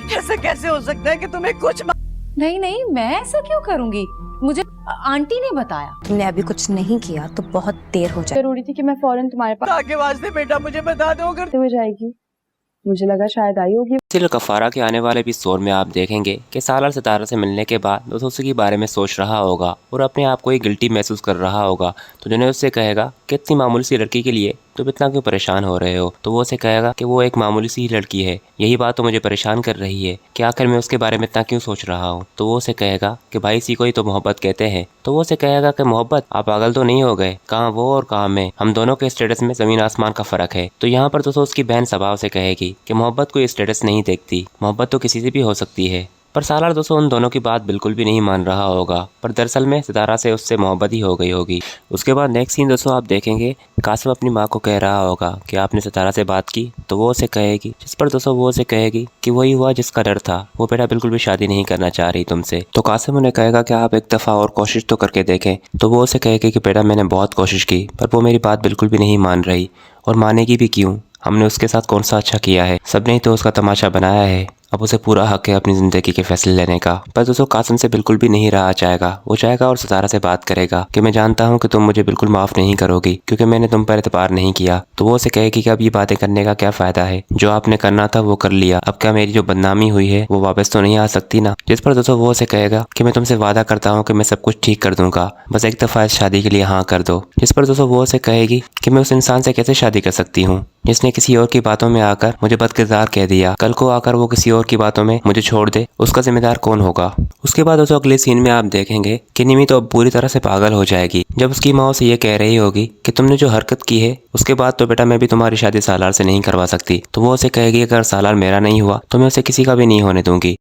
कैसे कैसे हो सकता है कि तुम्हें कुछ नहीं नहीं, मैं ऐसा क्यों करूंगी? मुझे आंटी ने बताया। तुमने अभी कुछ नहीं किया तो बहुत देर हो जाए। जरूरी थी कि मैं फौरन तुम्हारे पास आगे वास्ते बेटा मुझे बता दो अगर हो जाएगी। मुझे लगा शायद आई होगी। सीरियल कफारा के आने वाले एपिसोड में आप देखेंगे कि सालार सितारा से मिलने के बाद दोस्तों उसी के बारे में सोच रहा होगा और अपने आप को ही गिल्टी महसूस कर रहा होगा। तो जुनैद उससे कहेगा कि इतनी मामूली सी लड़की के लिए तुम इतना क्यों परेशान हो रहे हो। तो वो उसे कहेगा कि वो एक मामूली सी ही लड़की है, यही बात तो मुझे परेशान कर रही है कि आखिर मैं उसके बारे में इतना क्यों सोच रहा हूँ। तो वो उसे कहेगा कि भाई इसी को ही तो मोहब्बत कहते हैं। तो वो उसे कहेगा कि मोहब्बत, आप पागल तो नहीं हो गए, कहाँ वो और कहाँ मैं, हम दोनों के स्टेटस में जमीन आसमान का फर्क है। तो यहाँ पर दोस्तों उसकी बहन स्वभाव से कहेगी कि मोहब्बत कोई स्टेटस नहीं देखती, मोहब्बत तो किसी से भी हो सकती है। पर सालार दोस्तों उन दोनों की बात बिल्कुल भी नहीं मान रहा होगा, पर दरअसल में सितारा से उससे मोहब्बत ही हो गई होगी। उसके बाद नेक्स्ट सीन दोस्तों आप देखेंगे कासिम अपनी माँ को कह रहा होगा कि आपने सितारा से बात की। तो वो उसे कहेगी, जिस पर दोस्तों वो उसे कहेगी कि वही हुआ जिसका डर था, वो बेटा बिल्कुल भी शादी नहीं करना चाह रही तुमसे। तो कासिम उन्हें कहेगा कि आप एक दफ़ा और कोशिश तो करके देखें। तो वो उसे कहेगी कि बेटा मैंने बहुत कोशिश की पर वो मेरी बात बिल्कुल भी नहीं मान रही, और मानेगी भी क्यों, हमने उसके साथ कौन सा अच्छा किया है, सबने ही तो उसका तमाशा बनाया है, अब उसे पूरा हक है अपनी ज़िंदगी के फैसले लेने का। पर दोस्तों कासिम से बिल्कुल भी नहीं रहा जाएगा, वो जाएगा और सितारा से बात करेगा कि मैं जानता हूँ कि तुम मुझे बिल्कुल माफ़ नहीं करोगी क्योंकि मैंने तुम पर एतबार नहीं किया। तो वो उसे कहेगी कि अब ये बातें करने का क्या फ़ायदा है, जो आपने करना था वो कर लिया, अब क्या मेरी जो बदनामी हुई है वो वापस तो नहीं आ सकती ना। जिस पर दोस्तों वो उसे कहेगा कि मैं तुमसे वादा करता हूँ कि मैं सब कुछ ठीक कर दूंगा, बस एक दफ़ा इस शादी के लिए हाँ कर दो। जिस पर दोस्तों वो उसे कहेगी कि मैं उस इंसान से कैसे शादी कर सकती हूँ जिसने किसी और की बातों में आकर मुझे बदकिरदार कह दिया, कल को आकर वो किसी और की बातों में मुझे छोड़ दे, उसका जिम्मेदार कौन होगा। उसके बाद दोस्तों अगले सीन में आप देखेंगे कि निमी तो अब पूरी तरह से पागल हो जाएगी जब उसकी माँ उसे ये कह रही होगी कि तुमने जो हरकत की है उसके बाद तो बेटा मैं भी तुम्हारी शादी सालार से नहीं करवा सकती। तो वो उसे कहेगी अगर सालार मेरा नहीं हुआ तो मैं उसे किसी का भी नहीं होने दूंगी।